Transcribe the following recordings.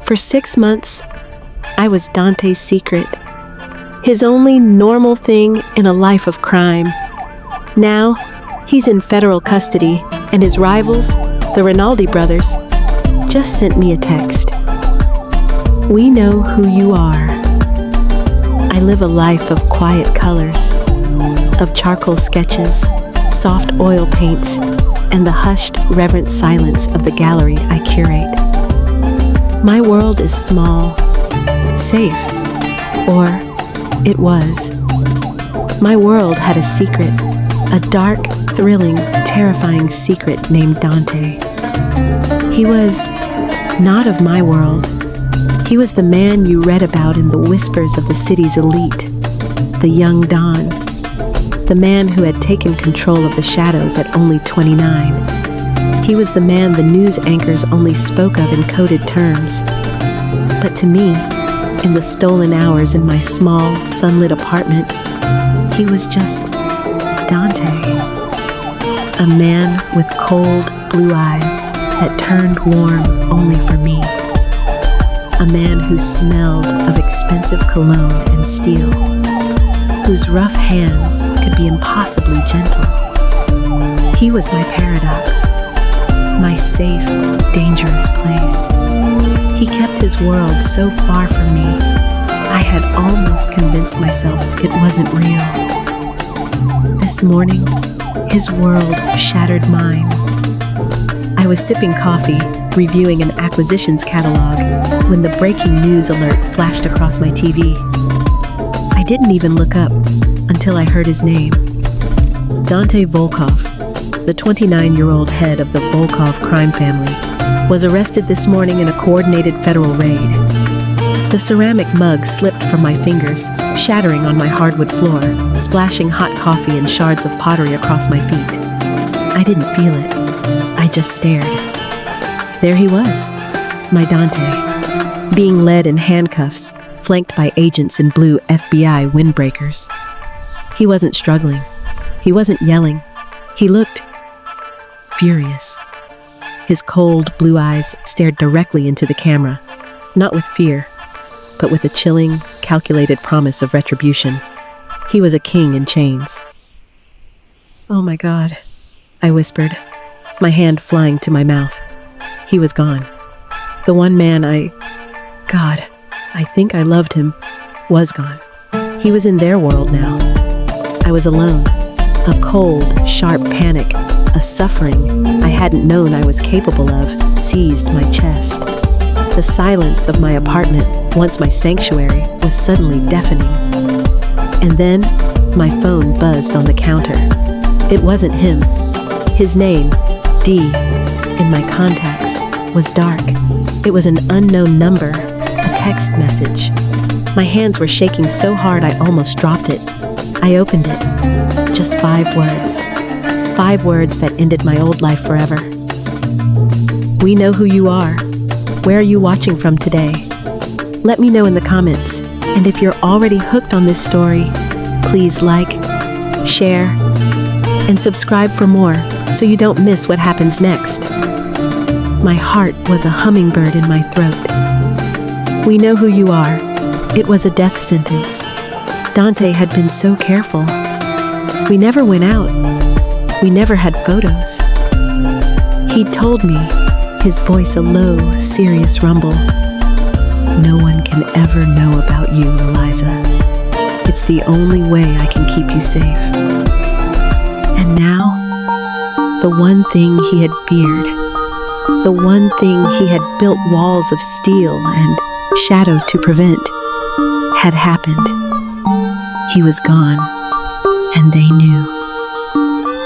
For 6 months, I was Dante's secret, his only normal thing in a life of crime. Now, he's in federal custody, and his rivals, the Rinaldi brothers, just sent me a text. We know who you are. I live a life of quiet colors, of charcoal sketches, soft oil paints, and the hushed, reverent silence of the gallery I curate. My world is small, safe, or it was. My world had a secret, a dark, thrilling, terrifying secret named Dante. He was not of my world. He was the man you read about in the whispers of the city's elite, the young Don, the man who had taken control of the shadows at only 29. He was the man the news anchors only spoke of in coded terms. But to me, in the stolen hours in my small, sunlit apartment, he was just Dante. A man with cold, blue eyes that turned warm only for me. A man who smelled of expensive cologne and steel, whose rough hands could be impossibly gentle. He was my paradox, my safe, dangerous place. He kept his world so far from me, I had almost convinced myself it wasn't real. This morning, his world shattered mine. I was sipping coffee, reviewing an acquisitions catalog, when the breaking news alert flashed across my TV. I didn't even look up until I heard his name. Dante Volkov, the 29-year-old head of the Volkov crime family, was arrested this morning in a coordinated federal raid. The ceramic mug slipped from my fingers, shattering on my hardwood floor, splashing hot coffee and shards of pottery across my feet. I didn't feel it. I just stared. There he was, my Dante, being led in handcuffs, flanked by agents in blue FBI windbreakers. He wasn't struggling. He wasn't yelling. He looked furious. His cold blue eyes stared directly into the camera, not with fear, but with a chilling, calculated promise of retribution. He was a king in chains. "Oh my God," I whispered, my hand flying to my mouth. He was gone. The one man God, I think I loved him, was gone. He was in their world now. I was alone. A cold, sharp panic, a suffering I hadn't known I was capable of, seized my chest. The silence of my apartment, once my sanctuary, was suddenly deafening. And then, my phone buzzed on the counter. It wasn't him. His name, D, in my contacts, was dark. It was an unknown number, a text message. My hands were shaking so hard I almost dropped it. I opened it. Just 5 words. 5 words that ended my old life forever. We know who you are. Where are you watching from today? Let me know in the comments. And if you're already hooked on this story, please like, share, and subscribe for more so you don't miss what happens next. My heart was a hummingbird in my throat. We know who you are. It was a death sentence. Dante had been so careful. We never went out. We never had photos. He told me, his voice a low, serious rumble. No one can ever know about you, Eliza. It's the only way I can keep you safe. And now, the one thing he had feared, the one thing he had built walls of steel and shadow to prevent, had happened. He was gone, and they knew.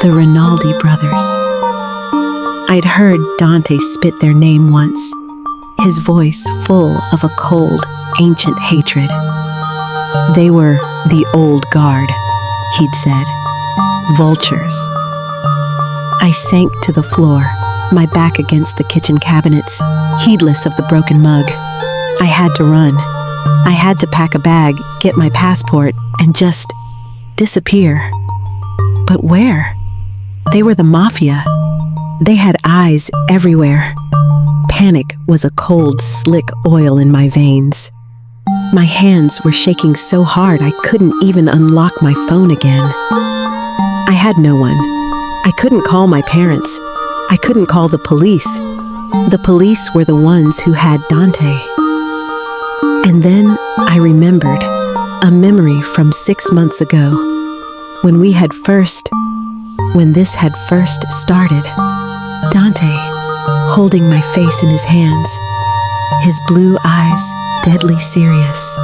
The Rinaldi brothers. I'd heard Dante spit their name once, his voice full of a cold, ancient hatred. They were the old guard, he'd said. Vultures. I sank to the floor, my back against the kitchen cabinets, heedless of the broken mug. I had to run. I had to pack a bag, get my passport, and just disappear. But where? They were the Mafia. They had eyes everywhere. Panic was a cold, slick oil in my veins. My hands were shaking so hard I couldn't even unlock my phone again. I had no one. I couldn't call my parents. I couldn't call the police. The police were the ones who had Dante. And then I remembered a memory from 6 months ago, when this had first started. Dante, holding my face in his hands, his blue eyes deadly serious.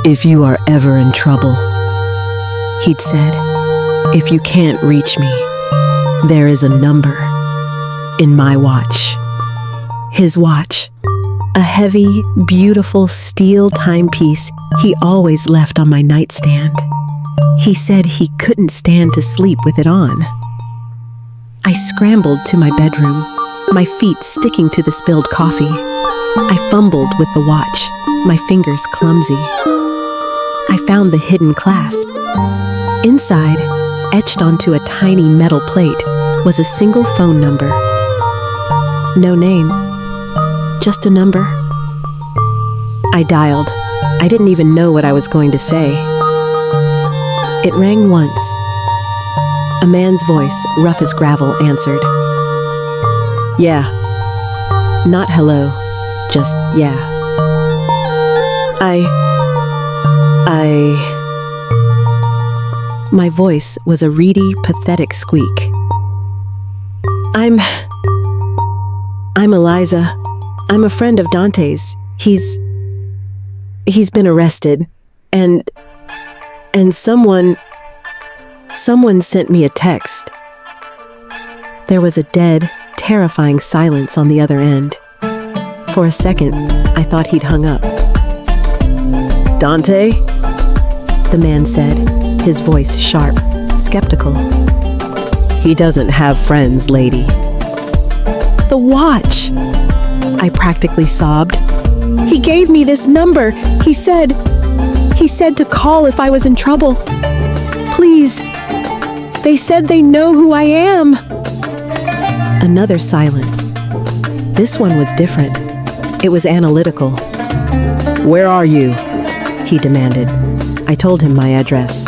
"If you are ever in trouble," he'd said, "if you can't reach me, there is a number in my watch." His watch, a heavy, beautiful steel timepiece he always left on my nightstand. He said he couldn't stand to sleep with it on. I scrambled to my bedroom, my feet sticking to the spilled coffee. I fumbled with the watch, my fingers clumsy. I found the hidden clasp. Inside, etched onto a tiny metal plate, was a single phone number. No name, just a number. I dialed. I didn't even know what I was going to say. It rang once. A man's voice, rough as gravel, answered. "Yeah." Not hello, just yeah. My voice was a reedy, pathetic squeak. I'm Eliza. I'm a friend of Dante's. He's been arrested, and someone sent me a text. There was a dead, terrifying silence on the other end. For a second, I thought he'd hung up. "Dante?" the man said, his voice sharp, skeptical. "He doesn't have friends, lady." "The watch!" I practically sobbed. "He gave me this number. He said to call if I was in trouble. Please. They said they know who I am." Another silence. This one was different. It was analytical. "Where are you?" he demanded. I told him my address.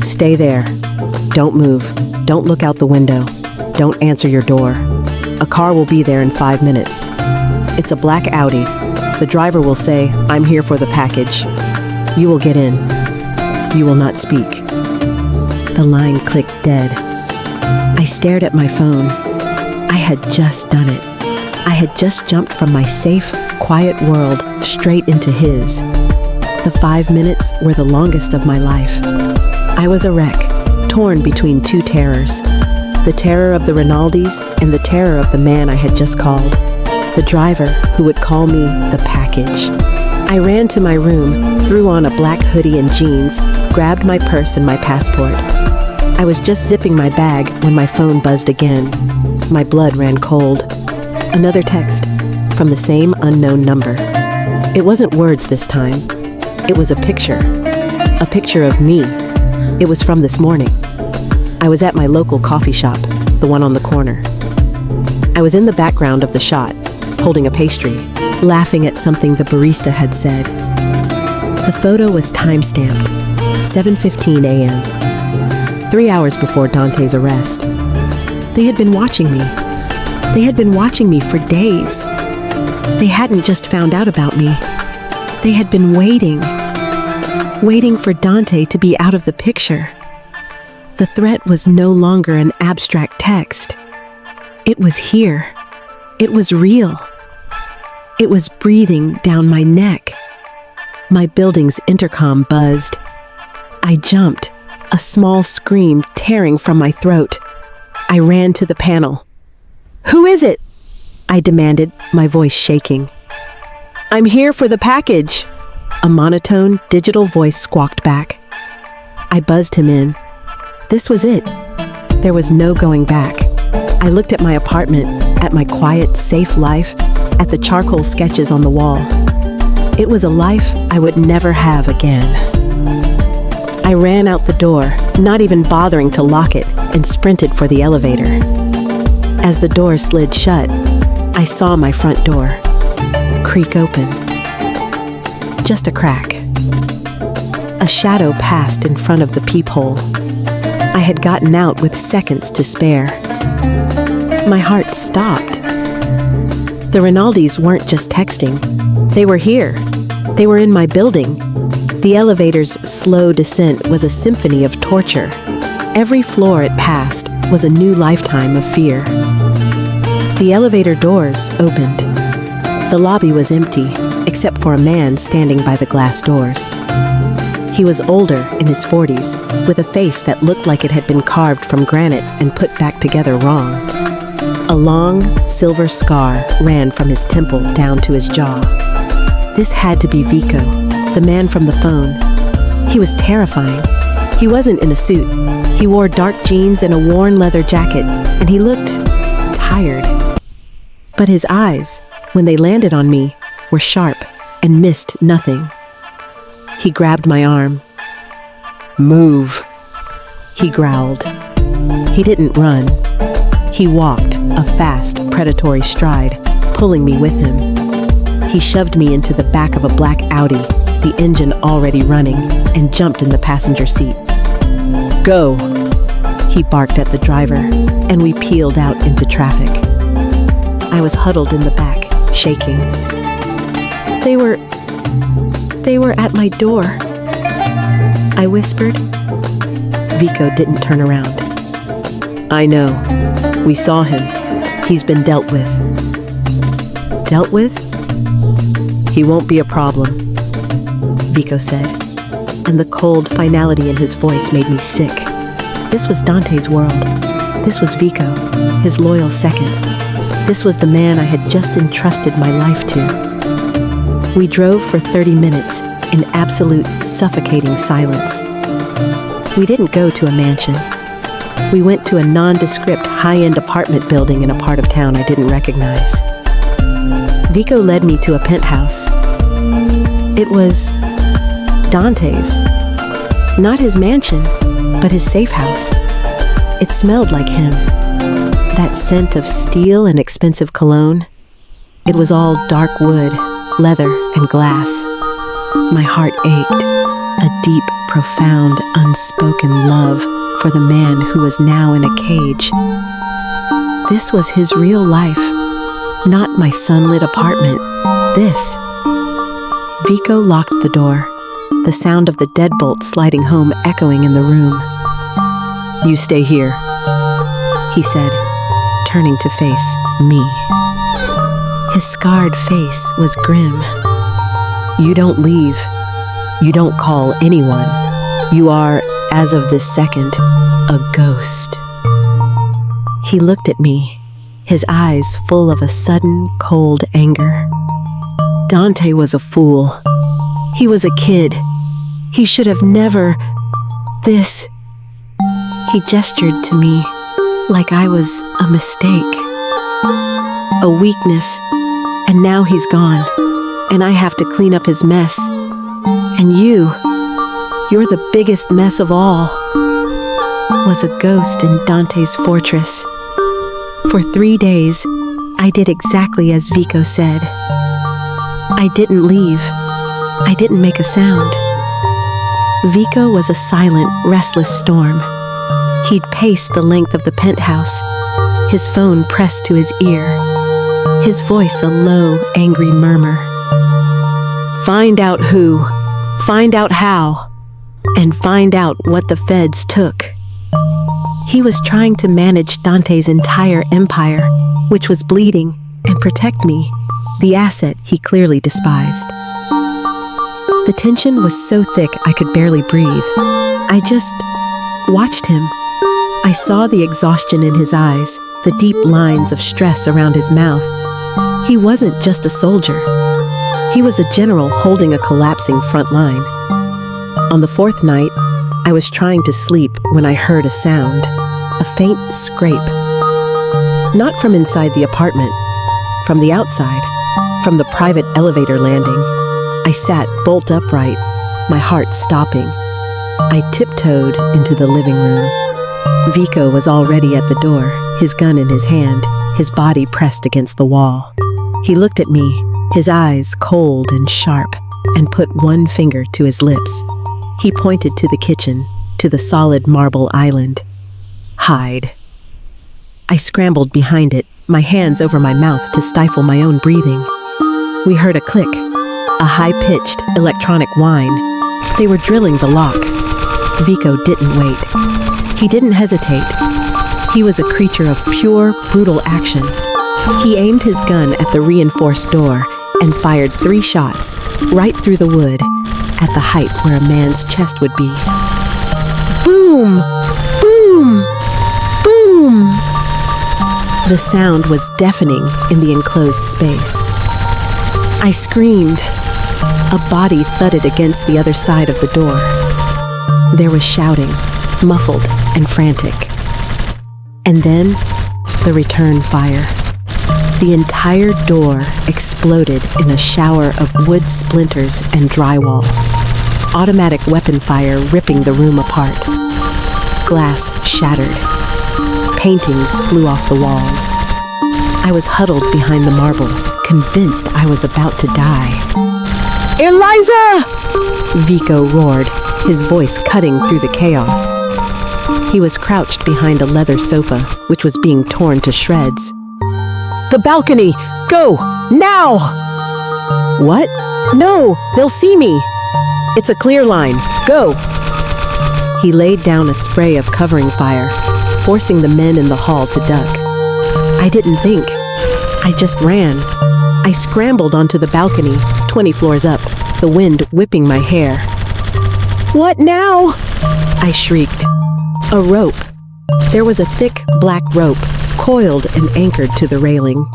"Stay there. Don't move. Don't look out the window. Don't answer your door. A car will be there in 5 minutes. It's a black Audi. The driver will say, 'I'm here for the package.' You will get in. You will not speak." The line clicked dead. I stared at my phone. I had just done it. I had just jumped from my safe, quiet world straight into his. The 5 minutes were the longest of my life. I was a wreck, torn between two terrors. The terror of the Rinaldis and the terror of the man I had just called. The driver who would call me the package. I ran to my room, threw on a black hoodie and jeans, grabbed my purse and my passport. I was just zipping my bag when my phone buzzed again. My blood ran cold. Another text from the same unknown number. It wasn't words this time. It was a picture of me. It was from this morning. I was at my local coffee shop, the one on the corner. I was in the background of the shot, holding a pastry, laughing at something the barista had said. The photo was time-stamped, 7:15 a.m., 3 hours before Dante's arrest. They had been watching me. They had been watching me for days. They hadn't just found out about me. They had been waiting for Dante to be out of the picture. The threat was no longer an abstract text. It was here. It was real. It was breathing down my neck. My building's intercom buzzed. I jumped, a small scream tearing from my throat. I ran to the panel. "Who is it?" I demanded, my voice shaking. "I'm here for the package," a monotone, digital voice squawked back. I buzzed him in. This was it. There was no going back. I looked at my apartment, at my quiet, safe life, at the charcoal sketches on the wall. It was a life I would never have again. I ran out the door, not even bothering to lock it, and sprinted for the elevator. As the door slid shut, I saw my front door creak open. Just a crack. A shadow passed in front of the peephole. I had gotten out with seconds to spare. My heart stopped. The Rinaldis weren't just texting. They were here. They were in my building. The elevator's slow descent was a symphony of torture. Every floor it passed was a new lifetime of fear. The elevator doors opened. The lobby was empty, except for a man standing by the glass doors. He was older, in his 40s, with a face that looked like it had been carved from granite and put back together wrong. A long, silver scar ran from his temple down to his jaw. This had to be Vico, the man from the phone. He was terrifying. He wasn't in a suit. He wore dark jeans and a worn leather jacket, and he looked tired. But his eyes, when they landed on me, were sharp and missed nothing. He grabbed my arm. "Move," he growled. He didn't run. He walked, a fast, predatory stride, pulling me with him. He shoved me into the back of a black Audi, the engine already running, and jumped in the passenger seat. "Go," he barked at the driver, and we peeled out into traffic. I was huddled in the back, shaking. They were at my door, I whispered. Vico didn't turn around. "I know. We saw him. He's been dealt with." "Dealt with?" "He won't be a problem," Vico said, and the cold finality in his voice made me sick. This was Dante's world. This was Vico, his loyal second. This was the man I had just entrusted my life to. We drove for 30 minutes in absolute suffocating silence. We didn't go to a mansion. We went to a nondescript high-end apartment building in a part of town I didn't recognize. Vico led me to a penthouse. It was Dante's. Not his mansion, but his safe house. It smelled like him. That scent of steel and expensive cologne. It was all dark wood, leather, and glass. My heart ached, a deep, profound, unspoken love for the man who was now in a cage. This was his real life, not my sunlit apartment. This. Vico locked the door, the sound of the deadbolt sliding home echoing in the room. "You stay here," he said, turning to face me. His scarred face was grim. "You don't leave. You don't call anyone. You are, as of this second, a ghost." He looked at me, his eyes full of a sudden, cold anger. Dante was a fool. He was a kid. He should have never... This... He gestured to me like I was a mistake, a weakness, and now he's gone, and I have to clean up his mess. And you're the biggest mess of all. Was a ghost in Dante's fortress. For 3 days, I did exactly as Vico said. I didn't leave. I didn't make a sound. Vico was a silent, restless storm. He'd paced the length of the penthouse, his phone pressed to his ear, his voice a low, angry murmur. "Find out who, find out how, and find out what the feds took." He was trying to manage Dante's entire empire, which was bleeding, and protect me, the asset he clearly despised. The tension was so thick I could barely breathe. I just watched him. I saw the exhaustion in his eyes, the deep lines of stress around his mouth. He wasn't just a soldier. He was a general holding a collapsing front line. On the 4th night, I was trying to sleep when I heard a sound, a faint scrape. Not from inside the apartment, from the outside, from the private elevator landing. I sat bolt upright, my heart stopping. I tiptoed into the living room. Vico was already at the door, his gun in his hand, his body pressed against the wall. He looked at me, his eyes cold and sharp, and put one finger to his lips. He pointed to the kitchen, to the solid marble island. Hide. I scrambled behind it, my hands over my mouth to stifle my own breathing. We heard a click, a high-pitched electronic whine. They were drilling the lock. Vico didn't wait. He didn't hesitate. He was a creature of pure, brutal action. He aimed his gun at the reinforced door and fired 3 shots right through the wood at the height where a man's chest would be. Boom! Boom! Boom! The sound was deafening in the enclosed space. I screamed. A body thudded against the other side of the door. There was shouting, muffled and frantic. And then, the return fire. The entire door exploded in a shower of wood splinters and drywall. Automatic weapon fire ripping the room apart. Glass shattered. Paintings flew off the walls. I was huddled behind the marble, convinced I was about to die. Eliza! Vico roared, his voice cutting through the chaos. He was crouched behind a leather sofa, which was being torn to shreds. The balcony! Go! Now! What? No! They'll see me! It's a clear line. Go! He laid down a spray of covering fire, forcing the men in the hall to duck. I didn't think. I just ran. I scrambled onto the balcony, 20 floors up, the wind whipping my hair. What now? I shrieked. A rope. There was a thick black rope, coiled and anchored to the railing.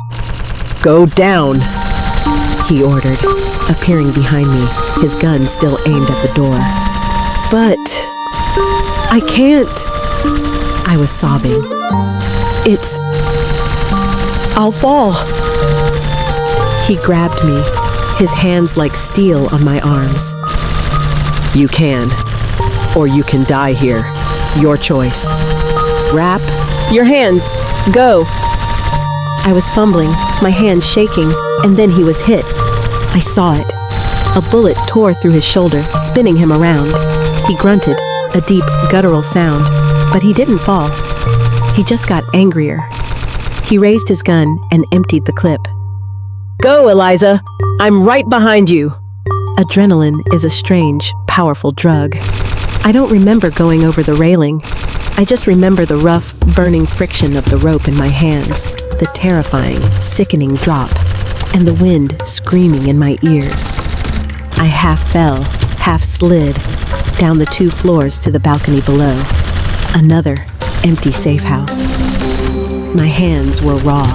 Go down, he ordered, appearing behind me, his gun still aimed at the door. But I can't. I was sobbing. I'll fall. He grabbed me, his hands like steel on my arms. You can, or you can die here. Your choice. Wrap your hands. Go. I was fumbling, my hands shaking, and then he was hit. I saw it. A bullet tore through his shoulder, spinning him around. He grunted, a deep, guttural sound, but he didn't fall. He just got angrier. He raised his gun and emptied the clip. Go, Eliza! I'm right behind you! Adrenaline is a strange, powerful drug. I don't remember going over the railing. I just remember the rough, burning friction of the rope in my hands, the terrifying, sickening drop, and the wind screaming in my ears. I half fell, half slid, down the 2 floors to the balcony below. Another empty safe house. My hands were raw,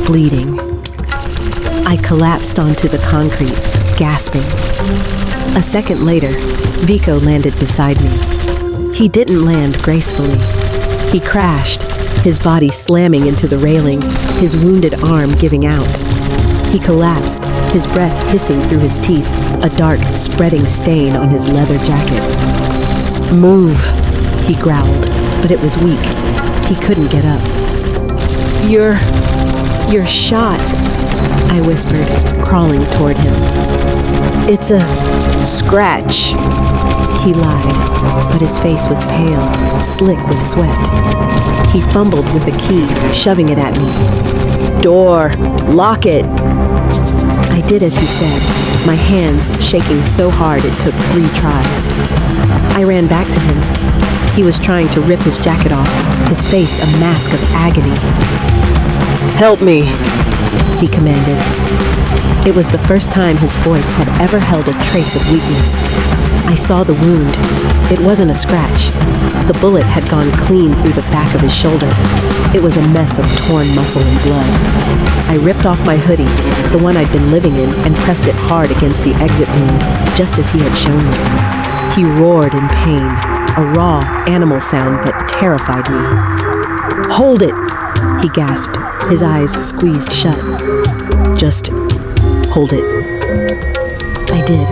bleeding. I collapsed onto the concrete, gasping. A second later, Vico landed beside me. He didn't land gracefully. He crashed, his body slamming into the railing, his wounded arm giving out. He collapsed, his breath hissing through his teeth, a dark, spreading stain on his leather jacket. Move, he growled, but it was weak. He couldn't get up. You're shot, I whispered, crawling toward him. It's a scratch, he lied, but his face was pale, slick with sweat. He fumbled with the key, shoving it at me. Door, lock it. I did as he said, my hands shaking so hard it took 3 tries. I ran back to him. He was trying to rip his jacket off, his face a mask of agony. Help me, he commanded. It was the first time his voice had ever held a trace of weakness. I saw the wound. It wasn't a scratch. The bullet had gone clean through the back of his shoulder. It was a mess of torn muscle and blood. I ripped off my hoodie, the one I'd been living in, and pressed it hard against the exit wound, just as he had shown me. He roared in pain, a raw animal sound that terrified me. Hold it, he gasped, his eyes squeezed shut. Just hold it. I did.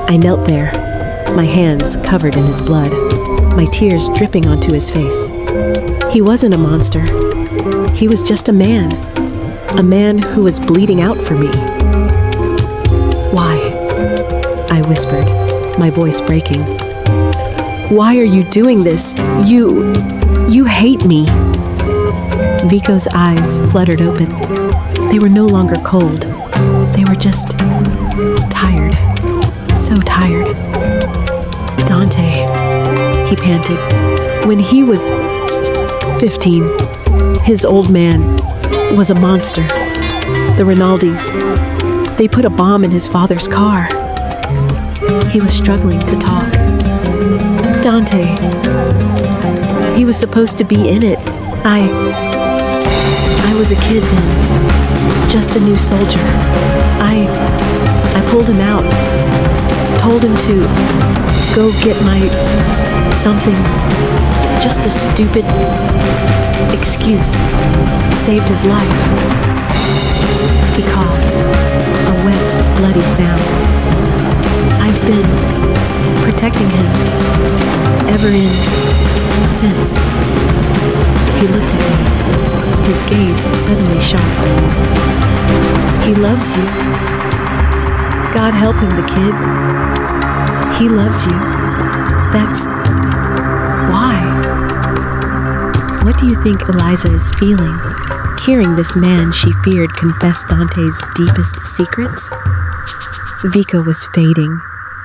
I knelt there, my hands covered in his blood, my tears dripping onto his face. He wasn't a monster. He was just a man who was bleeding out for me. Why? I whispered, my voice breaking. Why are you doing this? You hate me. Vico's eyes fluttered open. They were no longer cold. They were just tired. So tired. Dante, he panted. When he was 15, his old man was a monster. The Rinaldis, they put a bomb in his father's car. He was struggling to talk. Dante, he was supposed to be in it. I was a kid then, just a new soldier. I pulled him out, told him to go get my something, just a stupid excuse, saved his life. He coughed, a wet, bloody sound. I've been protecting him, ever since. He looked at me, his gaze suddenly sharp. He loves you. God help him, the kid. He loves you. That's why. What do you think Eliza is feeling, hearing this man she feared confess Dante's deepest secrets? Vico was fading.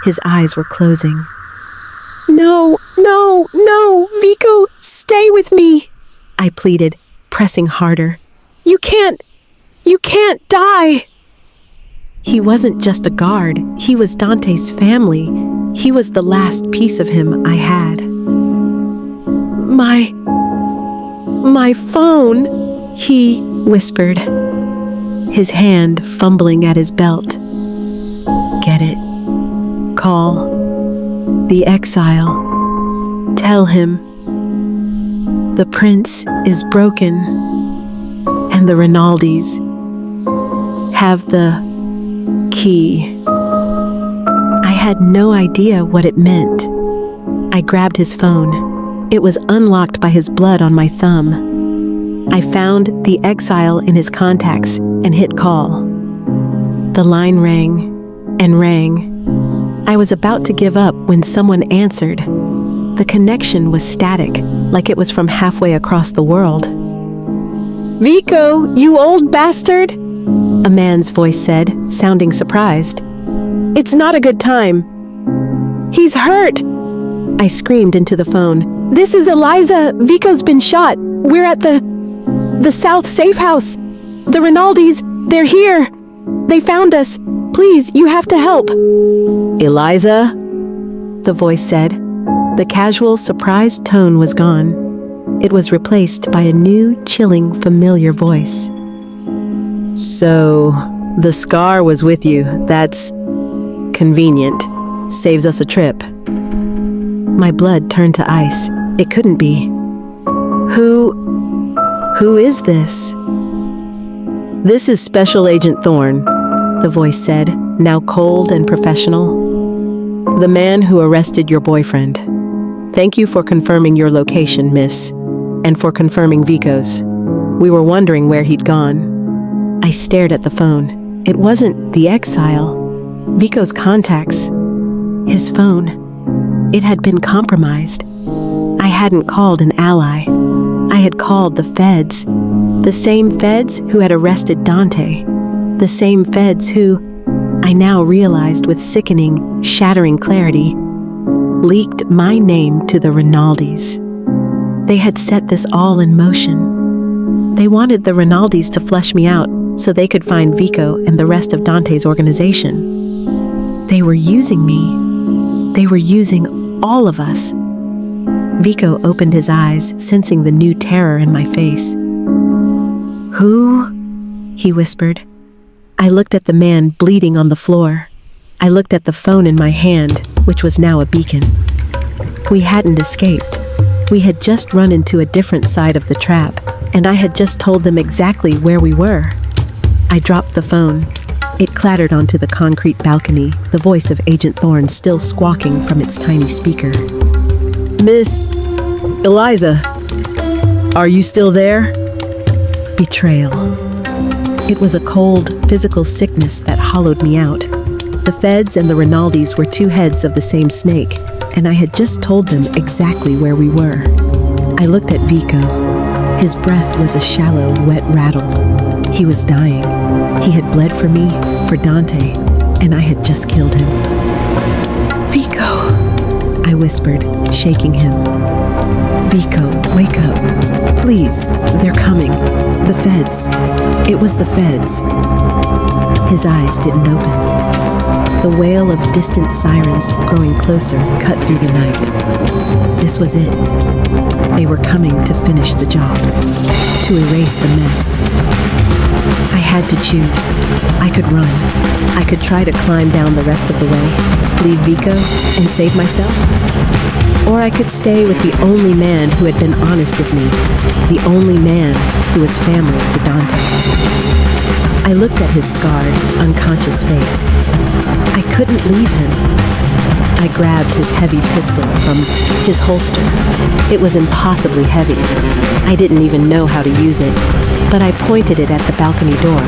His eyes were closing. No, Vico, stay with me, I pleaded, pressing harder. You can't die. He wasn't just a guard. He was Dante's family. He was the last piece of him I had. My phone, he whispered, his hand fumbling at his belt. Get it. Call the exile. Tell him the prince is broken and the Rinaldis have the key. I had no idea what it meant. I grabbed his phone. It was unlocked by his blood on my thumb. I found the exile in his contacts and hit call. The line rang and rang. I was about to give up when someone answered. The connection was static, like it was from halfway across the world. Vico, you old bastard, a man's voice said, sounding surprised. It's not a good time. He's hurt, I screamed into the phone. This is Eliza. Vico's been shot. We're at the South Safe House. The Rinaldis, they're here. They found us. Please, you have to help. Eliza, the voice said. The casual, surprised tone was gone. It was replaced by a new, chilling, familiar voice. So, the scar was with you. That's convenient. Saves us a trip. My blood turned to ice. It couldn't be. Who is this? This is Special Agent Thorne, the voice said, now cold and professional. The man who arrested your boyfriend. Thank you for confirming your location, miss, and for confirming Vico's. We were wondering where he'd gone. I stared at the phone. It wasn't the exile. Vico's contacts. His phone. It had been compromised. I hadn't called an ally. I had called the feds. The same feds who had arrested Dante. The same feds who, I now realized with sickening, shattering clarity, leaked my name to the Rinaldis. They had set this all in motion. They wanted the Rinaldis to flush me out so they could find Vico and the rest of Dante's organization. They were using me. They were using all of us. Vico opened his eyes, sensing the new terror in my face. Who? He whispered. I looked at the man bleeding on the floor. I looked at the phone in my hand, which was now a beacon. We hadn't escaped. We had just run into a different side of the trap, and I had just told them exactly where we were. I dropped the phone. It clattered onto the concrete balcony, the voice of Agent Thorne still squawking from its tiny speaker. Miss Eliza, are you still there? Betrayal. It was a cold, physical sickness that hollowed me out. The feds and the Rinaldis were two heads of the same snake, and I had just told them exactly where we were. I looked at Vico. His breath was a shallow, wet rattle. He was dying. He had bled for me, for Dante, and I had just killed him. Vico, I whispered, shaking him. Vico, wake up. Please, they're coming. The feds. It was the feds. His eyes didn't open. The wail of distant sirens growing closer cut through the night. This was it. They were coming to finish the job, to erase the mess. I had to choose. I could run. I could try to climb down the rest of the way, leave Vico, and save myself. Or I could stay with the only man who had been honest with me, the only man who was family to Dante. I looked at his scarred, unconscious face. I couldn't leave him. I grabbed his heavy pistol from his holster. It was impossibly heavy. I didn't even know how to use it, but I pointed it at the balcony door,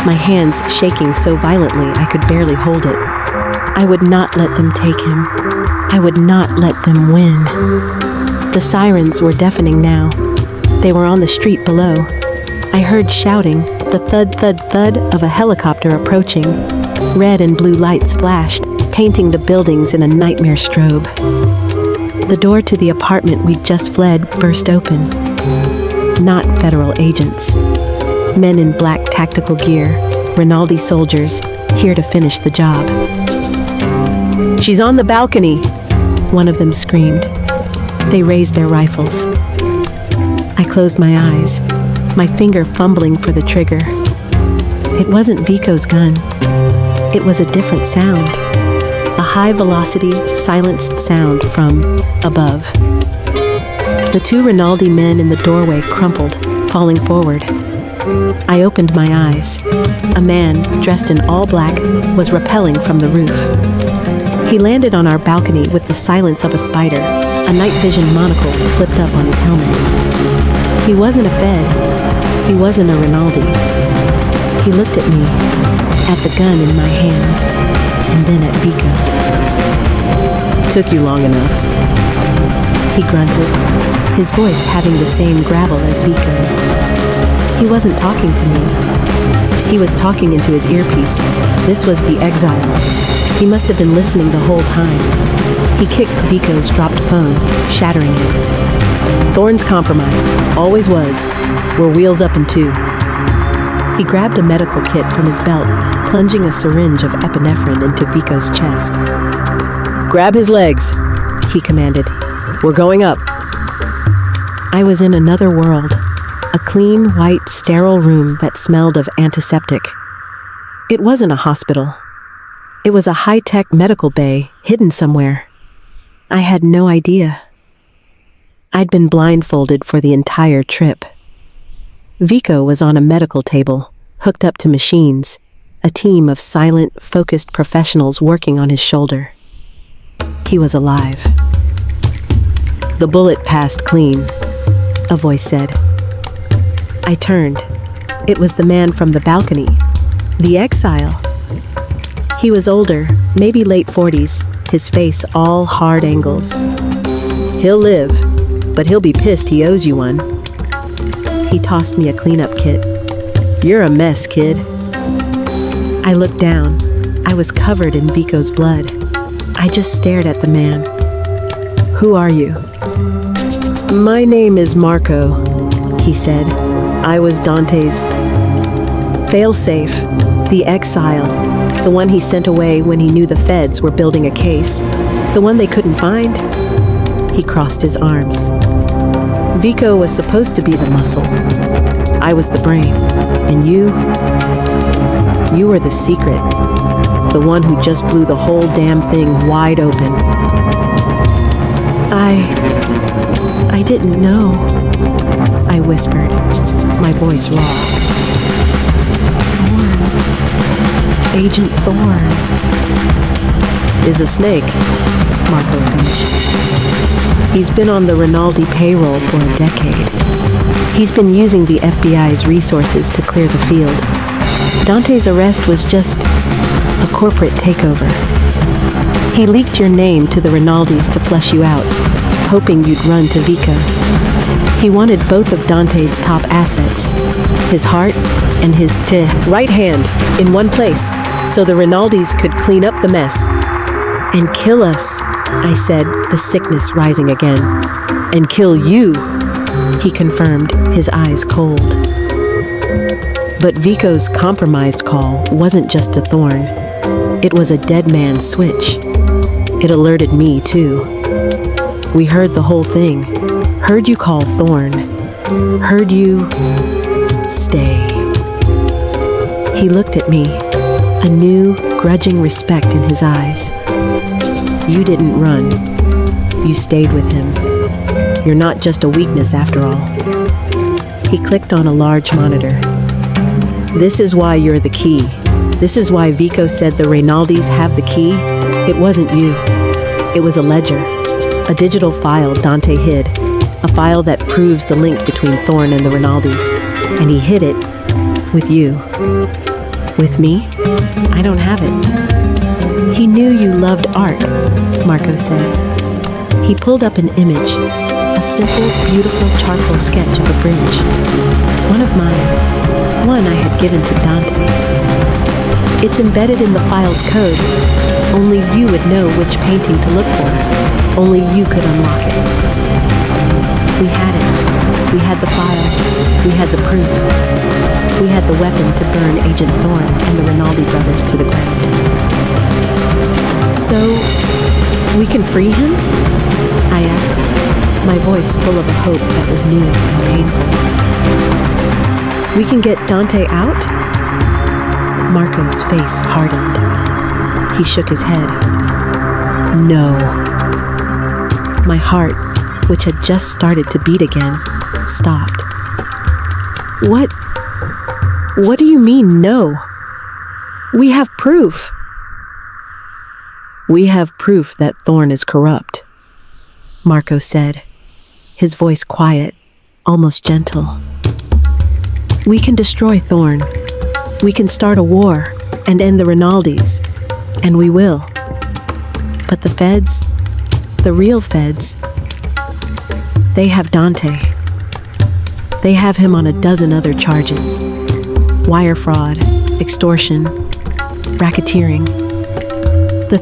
my hands shaking so violently I could barely hold it. I would not let them take him. I would not let them win. The sirens were deafening now. They were on the street below. I heard shouting, the thud, thud, thud of a helicopter approaching. Red and blue lights flashed, painting the buildings in a nightmare strobe. The door to the apartment we'd just fled burst open. Not federal agents. Men in black tactical gear, Rinaldi soldiers, here to finish the job. "She's on the balcony!" one of them screamed. They raised their rifles. I closed my eyes, my finger fumbling for the trigger. It wasn't Vico's gun. It was a different sound. A high-velocity, silenced sound from above. The two Rinaldi men in the doorway crumpled, falling forward. I opened my eyes. A man, dressed in all black, was rappelling from the roof. He landed on our balcony with the silence of a spider, a night vision monocle flipped up on his helmet. He wasn't a Fed. He wasn't a Rinaldi. He looked at me, at the gun in my hand, and then at Vico. "Took you long enough," he grunted, his voice having the same gravel as Vico's. He wasn't talking to me. He was talking into his earpiece. This was the exile. He must have been listening the whole time. He kicked Vico's dropped phone, shattering it. "Thorne's compromised. Always was. We're wheels up in 2. He grabbed a medical kit from his belt, plunging a syringe of epinephrine into Vico's chest. "Grab his legs," he commanded. "We're going up." I was in another world, a clean, white, sterile room that smelled of antiseptic. It wasn't a hospital. It was a high-tech medical bay, hidden somewhere. I had no idea. I'd been blindfolded for the entire trip. Vico was on a medical table, hooked up to machines, a team of silent, focused professionals working on his shoulder. He was alive. "The bullet passed clean," a voice said. I turned. It was the man from the balcony, the exile. He was older, maybe late 40s, his face all hard angles. "He'll live, but he'll be pissed he owes you one." He tossed me a cleanup kit. "You're a mess, kid." I looked down. I was covered in Vico's blood. I just stared at the man. "Who are you?" "My name is Marco," he said. "I was Dante's failsafe, the exile, the one he sent away when he knew the feds were building a case, the one they couldn't find." He crossed his arms. "Vico was supposed to be the muscle. I was the brain. And you were the secret, the one who just blew the whole damn thing wide open." I didn't know," I whispered, my voice raw. "Thorne. Agent Thorne." "Is a snake," Marco finished. "He's been on the Rinaldi payroll for a decade. He's been using the FBI's resources to clear the field. Dante's arrest was just a corporate takeover. He leaked your name to the Rinaldis to flush you out, hoping you'd run to Vico. He wanted both of Dante's top assets, his heart and his right hand, in one place, so the Rinaldis could clean up the mess. And kill us, I said, the sickness rising again. And kill you, he confirmed, his eyes cold. But Vico's compromised call wasn't just a thorn. It was a dead man's switch. It alerted me, too. We heard the whole thing. Heard you call Thorn. Heard you stay. He looked at me, a new, grudging respect in his eyes. You didn't run. You stayed with him. You're not just a weakness after all. He clicked on a large monitor. This is why you're the key. This is why Vico said the Rinaldis have the key. It wasn't you. It was a ledger, a digital file Dante hid, a file that proves the link between Thorn and the Rinaldis, and he hid it with you. With me? I don't have it. He knew you loved art, Marco said. He pulled up an image, a simple, beautiful charcoal sketch of a bridge. One of mine, one I had given to Dante. It's embedded in the file's code. Only you would know which painting to look for. Only you could unlock it. We had it. We had the file. We had the proof. We had the weapon to burn Agent Thorn and the Rinaldi brothers to the ground. So, we can free him? I asked, my voice full of a hope that was new and painful. We can get Dante out? Marco's face hardened. He shook his head. No. My heart, which had just started to beat again, stopped. What do you mean, no? We have proof. We have proof that Thorn is corrupt, Marco said, his voice quiet, almost gentle. We can destroy Thorn. We can start a war and end the Rinaldis, and we will. But the feds, the real feds, they have Dante. They have him on a dozen other charges. Wire fraud, extortion, racketeering. The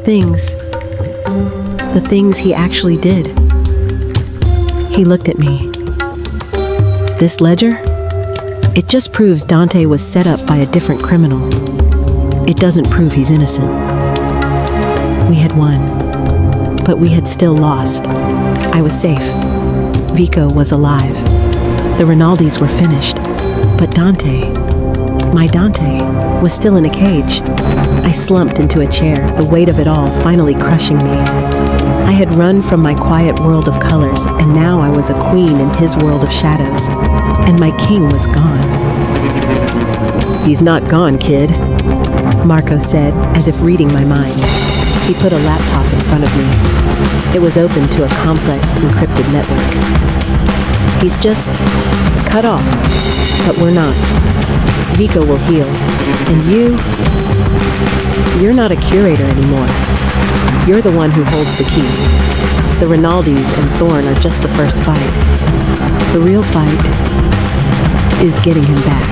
things he actually did. He looked at me. This ledger? It just proves Dante was set up by a different criminal. It doesn't prove he's innocent. We had won, but we had still lost. I was safe. Vico was alive. The Rinaldis were finished, but Dante, my Dante, was still in a cage. I slumped into a chair, the weight of it all finally crushing me. I had run from my quiet world of colors, and now I was a queen in his world of shadows, and my king was gone. He's not gone, kid, Marco said, as if reading my mind. He put a laptop in front of me. It was open to a complex, encrypted network. He's just cut off, but we're not. Vico will heal, and you're not a curator anymore. You're the one who holds the key. The Rinaldis and Thorn are just the first fight. The real fight is getting him back.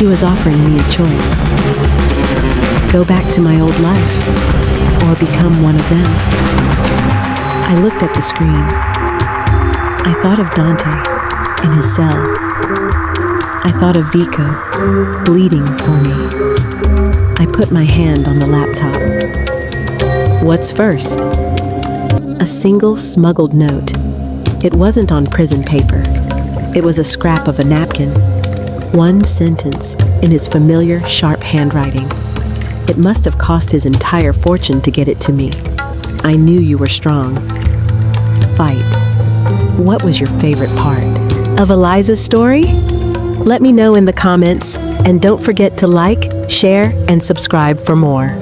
He was offering me a choice. Go back to my old life, or become one of them. I looked at the screen. I thought of Dante in his cell. I thought of Vico bleeding for me. I put my hand on the laptop. What's first? A single smuggled note. It wasn't on prison paper. It was a scrap of a napkin. One sentence in his familiar, sharp handwriting. It must have cost his entire fortune to get it to me. I knew you were strong. Fight. What was your favorite part of Eliza's story? Let me know in the comments, and don't forget to like, share, and subscribe for more.